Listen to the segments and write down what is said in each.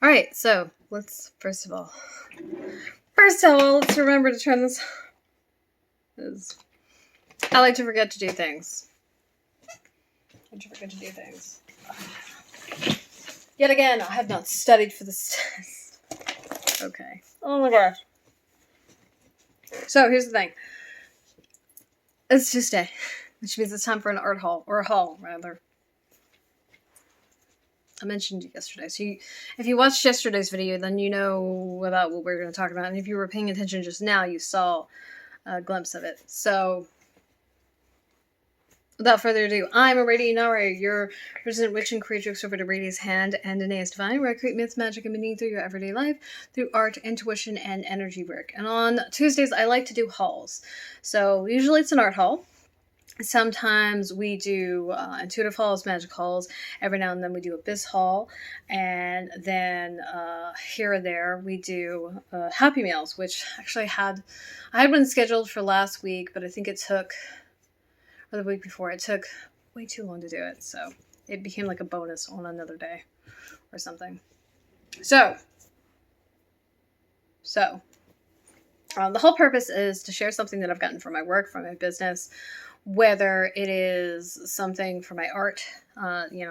All right, so let's first of all, let's remember to turn this. I like to forget to do things. Yet again, I have not studied for this test. Okay. Oh my gosh. So here's the thing. It's Tuesday, which means it's time for an art haul, or a haul rather. I mentioned it yesterday, so if you watched yesterday's video, then you know about what we're going to talk about, and if you were paying attention just now, you saw a glimpse of it. So, without further ado, I'm Aradia Nare, your resident witch and creatrix over to Aradia's Hand and Danae's Divine, where I create myths, magic, and meaning through your everyday life, through art, intuition, and energy work. And on Tuesdays, I like to do hauls. So, usually it's an art haul. Sometimes we do intuitive hauls, magic hauls. Every now and then we do abyss haul. And then here or there we do happy meals, which actually I had one scheduled for last week, but I think it took, or the week before, it took way too long to do it. So it became like a bonus on another day or something. So the whole purpose is to share something that I've gotten from my work, from my business, whether it is something for my art,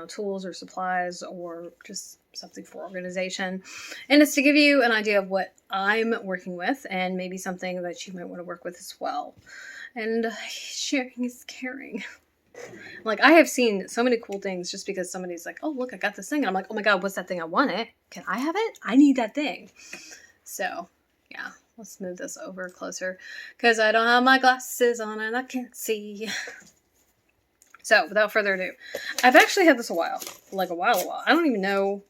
tools or supplies, or just something for organization. And it's to give you an idea of what I'm working with and maybe something that you might want to work with as well. And sharing is caring. Like, I have seen so many cool things just because somebody's like, oh, look, I got this thing. And I'm like, oh my God, what's that thing? I want it. Can I have it? I need that thing. So, yeah. Let's move this over closer because I don't have my glasses on and I can't see. So, without further ado, I've actually had this a while. I don't even know.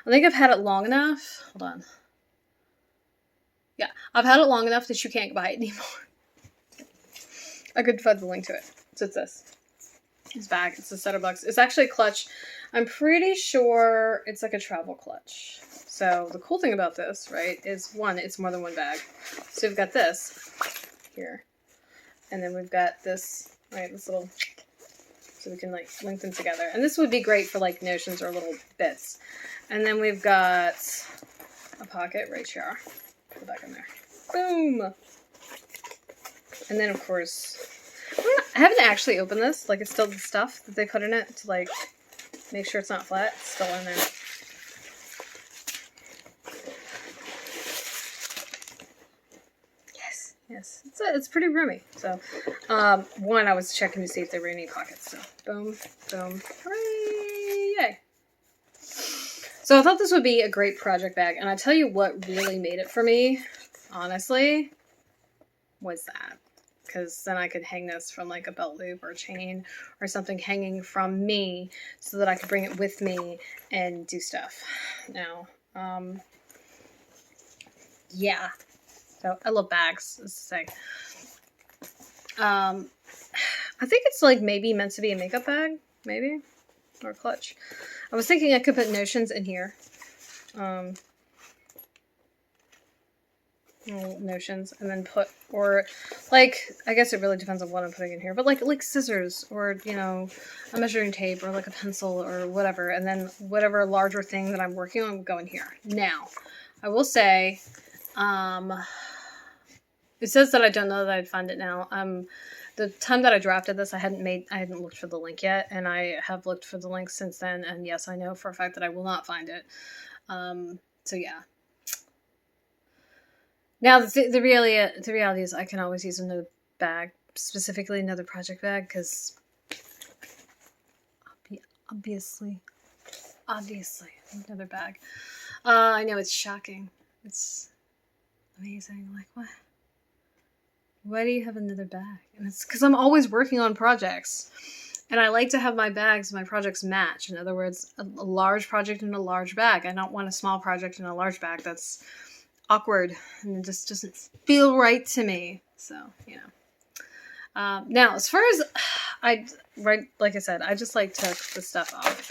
I think I've had it long enough. Hold on. Yeah, I've had it long enough that you can't buy it anymore. I could find the link to it. So it's this. It's back. It's a setter box. It's actually a clutch. I'm pretty sure it's like a travel clutch. So the cool thing about this, right, is one, it's more than one bag. So we've got this here. And then we've got this, right, this little, so we can like link them together. And this would be great for like notions or little bits. And then we've got a pocket right here. Put it back in there. Boom! And then of course, I haven't actually opened this. Like, it's still the stuff that they put in it to like make sure it's not flat. It's still in there. Yes, it's pretty roomy. So, one, I was checking to see if there were any pockets. So, boom, boom, hooray, yay. So I thought this would be a great project bag. And I tell you what really made it for me, honestly, was that. Because then I could hang this from like a belt loop or a chain or something hanging from me so that I could bring it with me and do stuff. Now, yeah. So, I love bags, as to say. I think it's like maybe meant to be a makeup bag, maybe, or a clutch. I was thinking I could put notions in here. Notions, and then put, or like, I guess it really depends on what I'm putting in here, but like scissors, or, a measuring tape, or like a pencil, or whatever, and then whatever larger thing that I'm working on will go in here. Now, I will say, it says that I don't know that I'd find it now. The time that I drafted this, I hadn't looked for the link yet, and I have looked for the link since then, and yes, I know for a fact that I will not find it. So yeah. Now, the reality is I can always use another bag, specifically another project bag, because obviously, another bag. I know, it's shocking. It's amazing. Like, what? Why do you have another bag? And it's because I'm always working on projects. And I like to have my projects match. In other words, a large project in a large bag. I don't want a small project in a large bag. That's awkward. And it just doesn't feel right to me. So, now, as far as, like I said, I just like took the stuff off.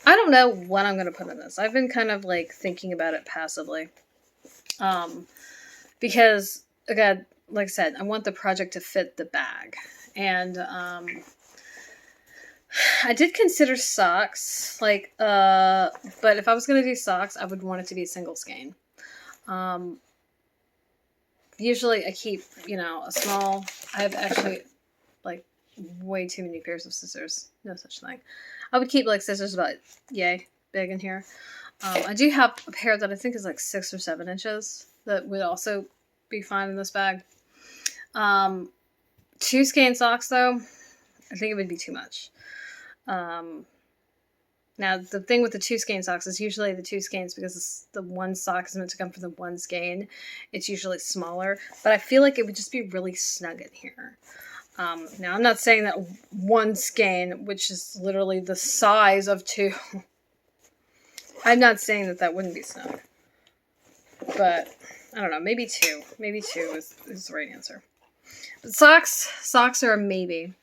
I don't know what I'm going to put in this. I've been kind of like thinking about it passively. Because, again, like I said, I want the project to fit the bag. And I did consider socks, like, but if I was going to do socks, I would want it to be a single skein. Usually I keep, you know, a small, I have actually, like, way too many pairs of scissors. No such thing. I would keep, like, scissors about, yay, big in here. I do have a pair that I think is, like, 6 or 7 inches that would also be fine in this bag. 2 skein socks, though, I think it would be too much. Now, the thing with the 2 skein socks is usually the 2 skeins, because the one sock is meant to come from the one skein, it's usually smaller. But I feel like it would just be really snug in here. Now, I'm not saying that one skein, which is literally the size of 2, I'm not saying that that wouldn't be snug. But, I don't know, maybe 2. Maybe 2 is the right answer. But socks are a maybe.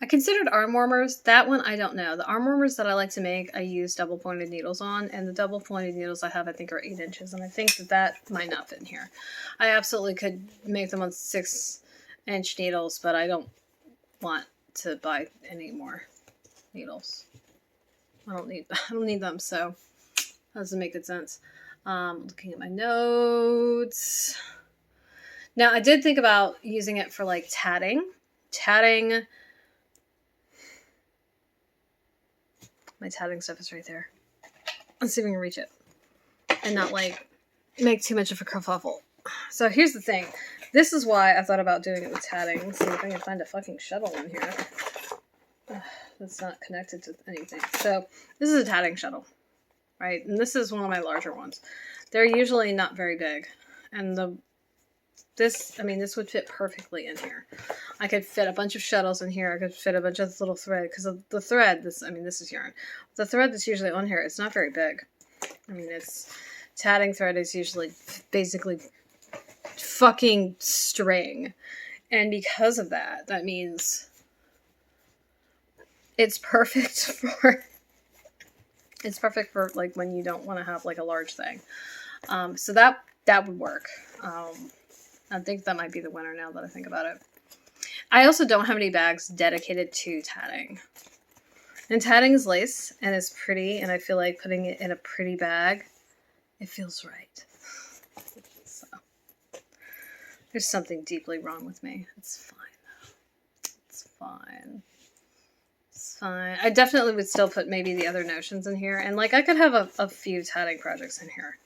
I considered arm warmers. That one, I don't know. The arm warmers that I like to make, I use double pointed needles on, and the double pointed needles I have, I think, are 8 inches, and I think that might not fit in here. I absolutely could make them on 6-inch needles, but I don't want to buy any more needles. I don't need them, so that doesn't make good sense. Looking at my notes. Now, I did think about using it for, like, tatting. My tatting stuff is right there. Let's see if we can reach it. And not, like, make too much of a kerfuffle. So here's the thing. This is why I thought about doing it with tatting. Let's see if I can find a fucking shuttle in here. That's not connected to anything. So this is a tatting shuttle, right? And this is one of my larger ones. They're usually not very big. And this would fit perfectly in here. I could fit a bunch of shuttles in here. I could fit a bunch of little thread, because of the thread, this is yarn. The thread that's usually on here, it's not very big. I mean, it's tatting thread is usually basically fucking string. And because of that, that means it's perfect for like when you don't want to have like a large thing. So that would work. I think that might be the winner now that I think about it. I also don't have any bags dedicated to tatting. And tatting is lace, and it's pretty, and I feel like putting it in a pretty bag, it feels right. So, there's something deeply wrong with me. It's fine, though. It's fine. It's fine. I definitely would still put maybe the other notions in here, and like I could have a few tatting projects in here.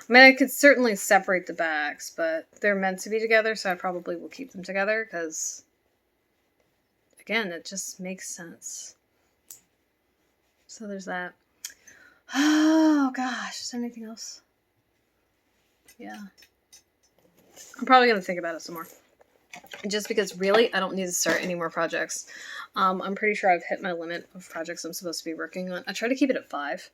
I mean, I could certainly separate the bags, but they're meant to be together, so I probably will keep them together, because, again, it just makes sense. So there's that. Oh, gosh. Is there anything else? Yeah. I'm probably going to think about it some more. Just because, really, I don't need to start any more projects. I'm pretty sure I've hit my limit of projects I'm supposed to be working on. I try to keep it at 5.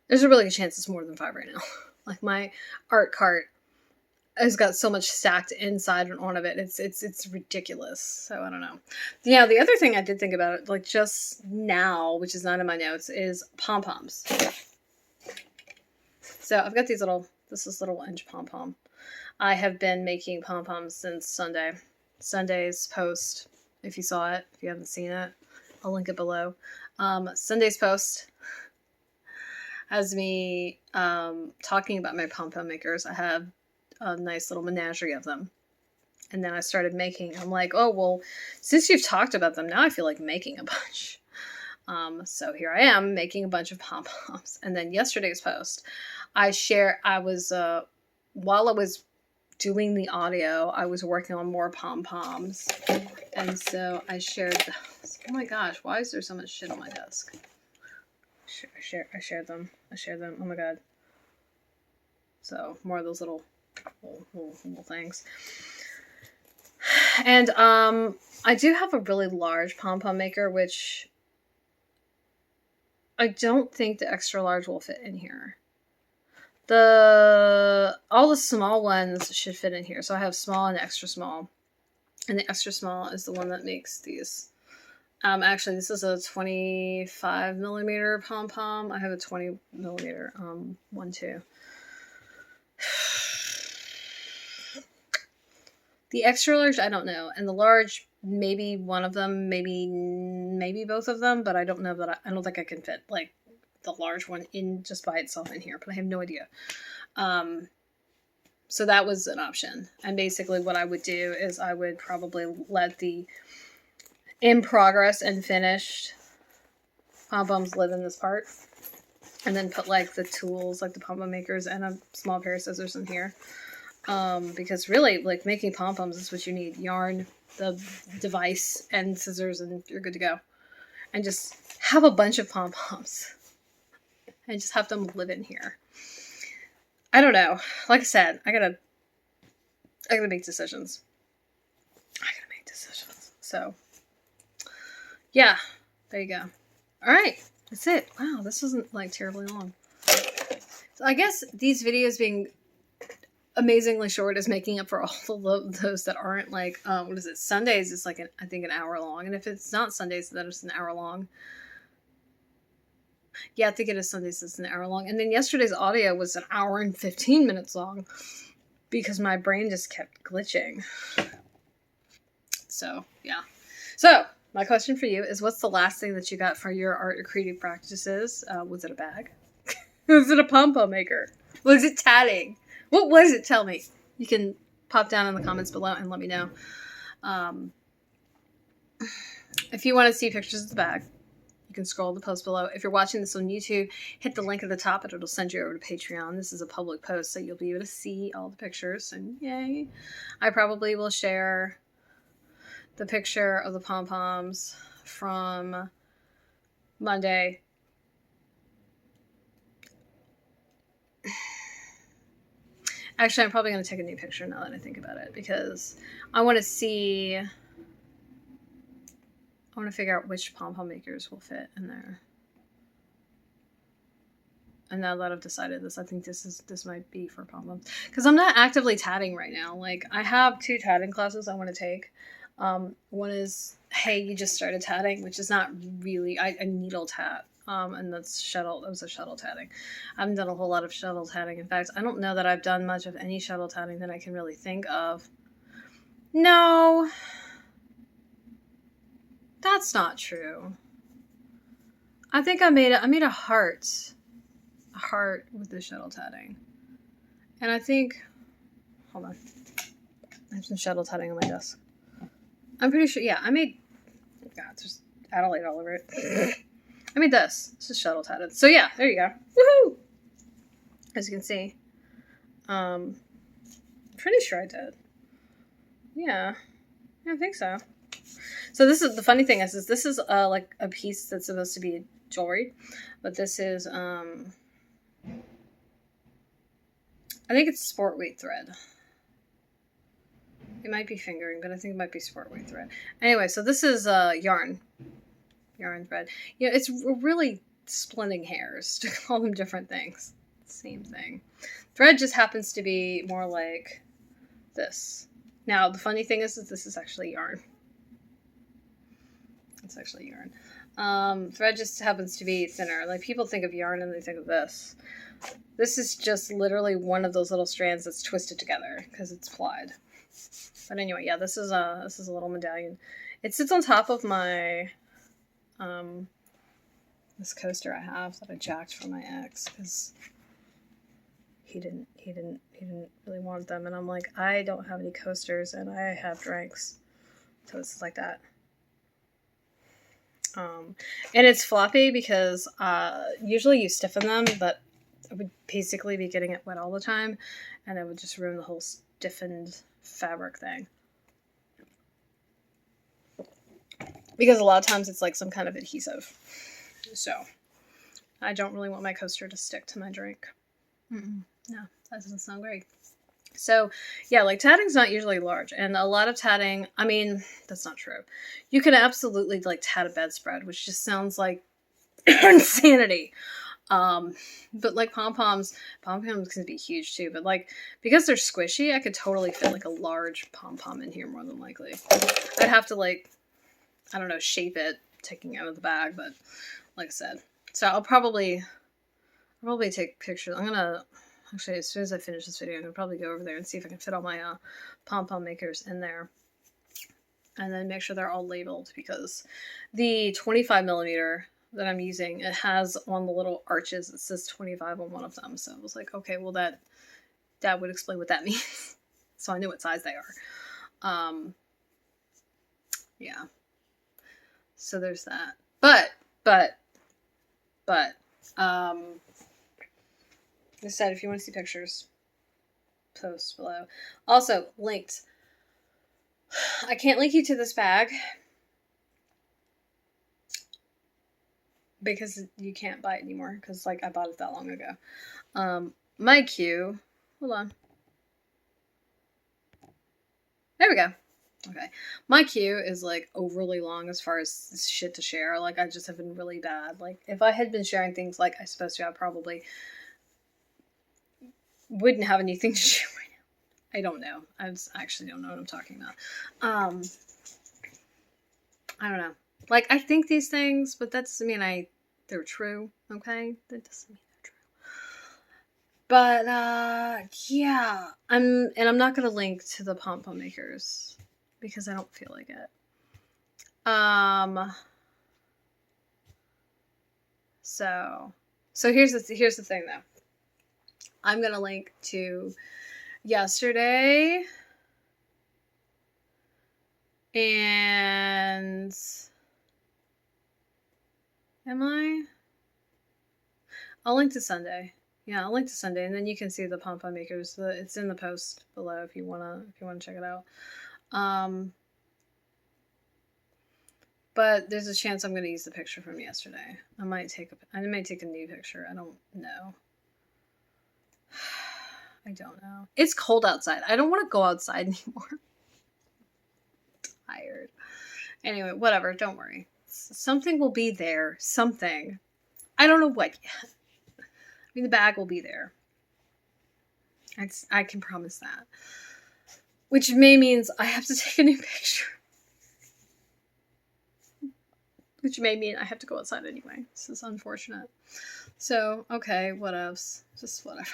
There's a really good chance it's more than 5 right now. Like, my art cart has got so much stacked inside and on of it. It's ridiculous. So I don't know. Yeah, the other thing I did think about it, like just now, which is not in my notes, is pom-poms. So I've got this little inch pom-pom. I have been making pom-poms since Sunday. Sunday's post, if you saw it, if you haven't seen it, I'll link it below. Sunday's post has me talking about my pom-pom makers. I have a nice little menagerie of them. And then I started making. I'm like, oh, well, since you've talked about them, now I feel like making a bunch. So here I am making a bunch of pom-poms. And then yesterday's post, while I was doing the audio, I was working on more pom-poms. And so I shared those. Oh my gosh, why is there so much shit on my desk? I shared them. Oh my god. So more of those little things. And I do have a really large pom-pom maker, which I don't think the extra large will fit in here. All the small ones should fit in here. So I have small and extra small. And the extra small is the one that makes these. Actually, this is a 25 millimeter pom-pom. I have a 20 millimeter one too. The extra large, I don't know. And the large, maybe one of them, maybe both of them, but I don't know that I don't think I can fit like the large one in just by itself in here, but I have no idea. So that was an option. And basically what I would do is I would probably let the in progress and finished pom-poms live in this part. And then put like the tools, like the pom-pom makers and a small pair of scissors in here. Because really, like making pom-poms is what you need. Yarn, the device, and scissors, and you're good to go. And just have a bunch of pom-poms. And just have them live in here. I don't know. Like I said, I gotta make decisions. So, yeah. There you go. Alright. That's it. Wow, this wasn't like terribly long. So I guess these videos being amazingly short is making up for all those that aren't like, what is it? Sundays is like, I think an hour long. And if it's not Sundays, then it's an hour long. Yeah, I think it is Sundays, it's an hour long. And then yesterday's audio was an hour and 15 minutes long because my brain just kept glitching. So, yeah. So, my question for you is, what's the last thing that you got for your art or creative practices? Was it a bag? Was it a pom-pom maker? Was it tatting? What was it? Tell me. You can pop down in the comments below and let me know. If you want to see pictures of the bag, you can scroll the post below. If you're watching this on YouTube, hit the link at the top and it'll send you over to Patreon. This is a public post, so you'll be able to see all the pictures. And yay. I probably will share the picture of the pom-poms from Monday. Actually, I'm probably going to take a new picture now that I think about it, because I want to see... I want to figure out which pom-pom makers will fit in there. And now that I've decided this, I think this might be for pom-poms. Because I'm not actively tatting right now. Like, I have 2 tatting classes I want to take. One is, hey, you just started tatting, which is not really a needle tat. And that was a shuttle tatting. I haven't done a whole lot of shuttle tatting. In fact, I don't know that I've done much of any shuttle tatting that I can really think of. No. That's not true. I think I made a heart with the shuttle tatting. And I think, hold on. I have some shuttle tatting on my desk. I'm pretty sure, yeah, I made, God, there's Adelaide all over it. I made this. This is shuttle tatted. So yeah, there you go. Woohoo! As you can see. I'm pretty sure I did. Yeah. I think so. So this is, the funny thing is this is like a piece that's supposed to be jewelry, but this is, I think it's sport weight thread. It might be fingering, but I think it might be sport weight thread. Anyway, so this is yarn thread. You know, it's really splitting hairs to call them different things. Same thing. Thread just happens to be more like this. Now, the funny thing is that this is actually yarn. It's actually yarn. Thread just happens to be thinner. Like, people think of yarn and they think of this. This is just literally one of those little strands that's twisted together because it's plied. But anyway, yeah, this is a little medallion. It sits on top of my this coaster I have that I jacked from my ex because he didn't really want them, and I'm like, I don't have any coasters and I have drinks, so it's like that. And it's floppy because usually you stiffen them, but I would basically be getting it wet all the time, and it would just ruin the whole stiffened fabric thing. Because a lot of times it's like some kind of adhesive. So I don't really want my coaster to stick to my drink. No, that doesn't sound great. So yeah, like tatting's not usually large, and a lot of tatting, I mean, that's not true. You can absolutely like tat a bedspread, which just sounds like insanity. But like pom-poms can be huge too, but like, because they're squishy, I could totally fit like a large pom-pom in here more than likely. I'd have to like, I don't know, shape it, taking out of the bag, but like I said. So I'll probably take pictures. I'm Actually, as soon as I finish this video, I'm going to probably go over there and see if I can fit all my pom-pom makers in there. And then make sure they're all labeled, because the 25mm that I'm using, it has on the little arches, it says 25 on one of them. So I was like, okay, well that would explain what that means. So I knew what size they are. Yeah. So there's that. But, I said, if you want to see pictures, post below. Also, linked. I can't link you to this bag because you can't buy it anymore, because like I bought it that long ago. My queue, hold on. There we go. Okay. My queue is like overly long as far as shit to share. Like I just have been really bad. Like if I had been sharing things like I'm supposed to, I probably wouldn't have anything to share right now. I don't know. I actually don't know what I'm talking about. I don't know. Like I think these things, but that doesn't mean they're true. Okay? That doesn't mean they're true. But yeah. I'm not gonna link to the pom-pom makers because I don't feel like it. So here's the thing though. I'm gonna link to yesterday and I'll link to Sunday. Yeah, I'll link to Sunday, and then you can see the pom-pom makers. It's in the post below if you wanna check it out. But there's a chance I'm gonna use the picture from yesterday. I might take a new picture. I don't know. I don't know. It's cold outside. I don't want to go outside anymore. I'm tired. Anyway, whatever. Don't worry. Something will be there. Something. I don't know what yet. I mean, the bag will be there. I can promise that. Which may means I have to take a new picture. Which may mean I have to go outside anyway. This is unfortunate. So, okay, what else? Just whatever.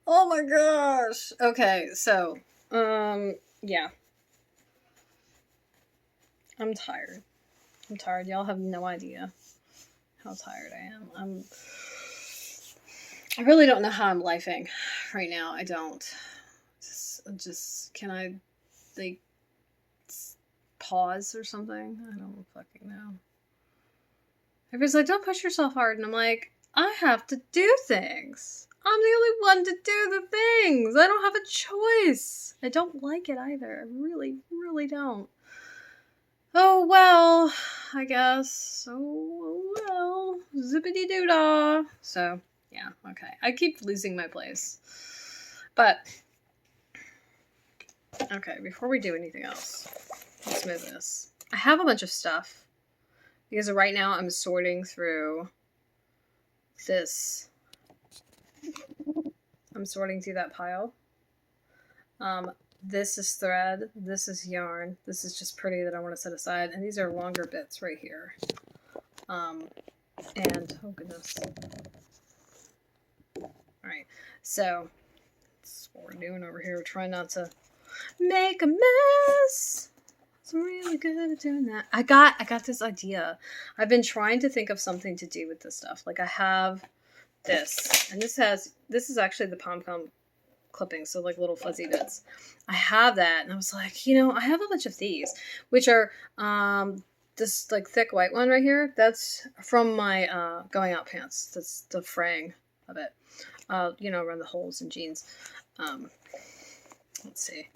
Oh my gosh. Okay, so, yeah. I'm tired. Y'all have no idea how tired I am. I really don't know how I'm lifing right now. I don't. Just can I, like, pause or something? I don't fucking know. Everybody's like, don't push yourself hard. And I'm like, I have to do things. I'm the only one to do the things. I don't have a choice. I don't like it either. I really, really don't. Oh, well, I guess. Oh, well. Zippity doo dah. So, yeah, okay. I keep losing my place. But, okay, before we do anything else, let's move this. I have a bunch of stuff because right now I'm sorting through this. I'm sorting through that pile. This is thread. This is yarn. This is just pretty that I want to set aside. And these are longer bits right here. And, oh goodness. Alright, so that's what we're doing over here. We're trying not to make a mess. I'm really good at doing that. I got this idea. I've been trying to think of something to do with this stuff. Like I have this, and this is actually the pom-pom clippings, so like little fuzzy bits. I have that, and I was like, I have a bunch of these, which are this like thick white one right here. That's from my going out pants. That's the fraying of it. Around the holes in jeans. Let's see.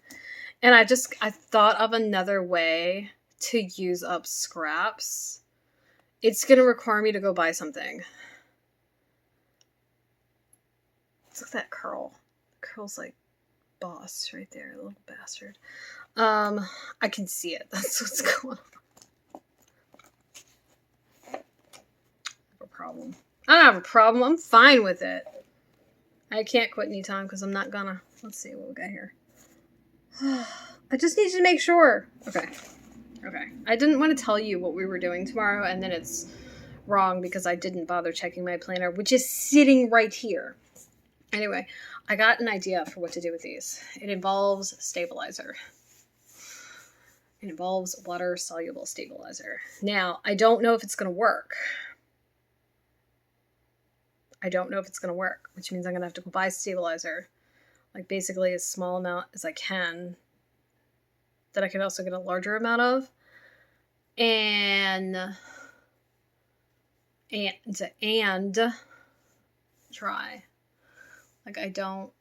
And I thought of another way to use up scraps. It's going to require me to go buy something. Look at that curl. The curl's like boss right there, little bastard. I can see it. That's what's going on. I have a problem. I don't have a problem. I'm fine with it. I can't quit anytime because I'm not gonna. Let's see what we got here. I just need to make sure. Okay. I didn't want to tell you what we were doing tomorrow, and then it's wrong because I didn't bother checking my planner, which is sitting right here. Anyway, I got an idea for what to do with these. It involves stabilizer. It involves water-soluble stabilizer. Now, I don't know if it's going to work. I don't know if it's going to work, which means I'm going to have to go buy stabilizer. Like basically as small amount as I can. That I could also get a larger amount of. And try. Like I don't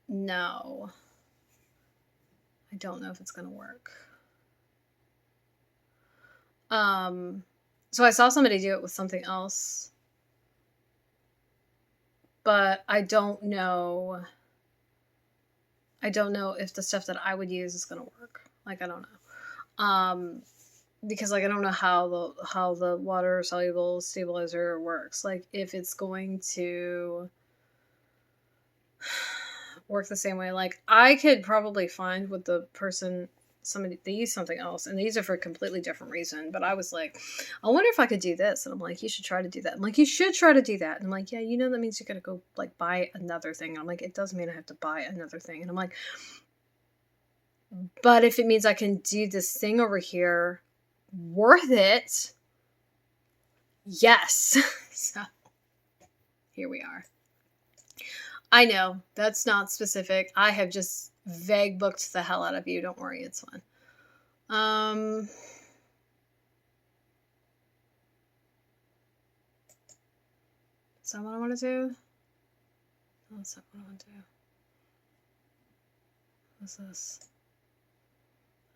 know. I don't know if it's going to work. So I saw somebody do it with something else, but I don't know. I don't know if the stuff that I would use is going to work. Like, I don't know. Because like, I don't know how the water soluble stabilizer works. Like if it's going to work the same way, like I could probably find what the person, somebody, they use something else and they use it for a completely different reason. But I was like, I wonder if I could do this. And I'm like, you should try to do that. I'm like, you should try to do that. And I'm like, yeah, you know, that means you gotta go like buy another thing. And I'm like, it doesn't mean I have to buy another thing. And I'm like, but if it means I can do this thing over here, worth it. Yes. So here we are. I know that's not specific. I have just vague booked the hell out of you. Don't worry, it's fine. Is that what I want to do? No, that's not what I want to do. What's this?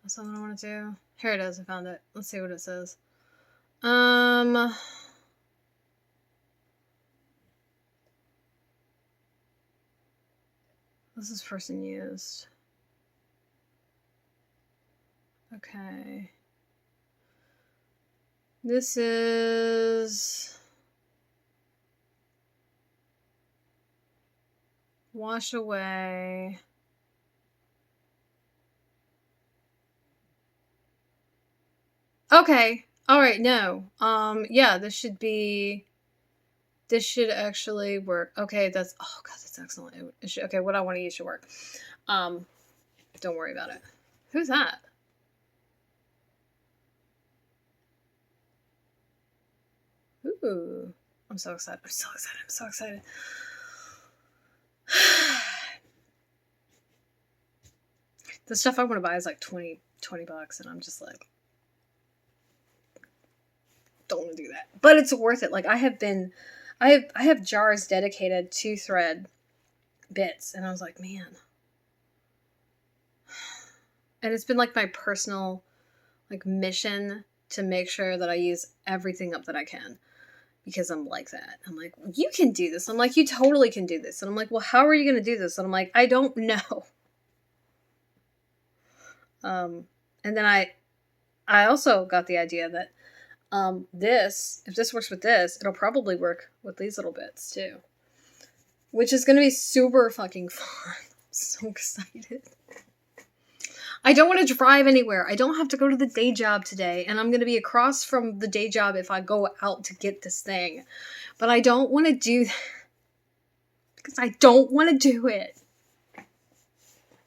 That's not what I want to do. Here it is. I found it. Let's see what it says. This is person used. Okay. This is wash away. Okay. All right. No. Yeah, this should actually work. Okay. That's, oh God, that's excellent. It should, okay. What I want to use should work. Don't worry about it. Who's that? Ooh. I'm so excited. I'm so excited. I'm so excited. The stuff I want to buy is like $20 and I'm just like, don't want to do that. But it's worth it. Like I have jars dedicated to thread bits and I was like, man. And it's been like my personal like mission to make sure that I use everything up that I can. Because I'm like that. I'm like, well, you can do this. I'm like, you totally can do this. And I'm like, well, how are you going to do this? And I'm like, I don't know. And then I also got the idea that if this works with this, it'll probably work with these little bits too. Which is going to be super fucking fun. I'm so excited. I don't want to drive anywhere. I don't have to go to the day job today. And I'm going to be across from the day job if I go out to get this thing. But I don't want to do that. Because I don't want to do it.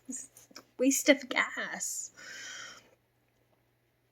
It's a waste of gas.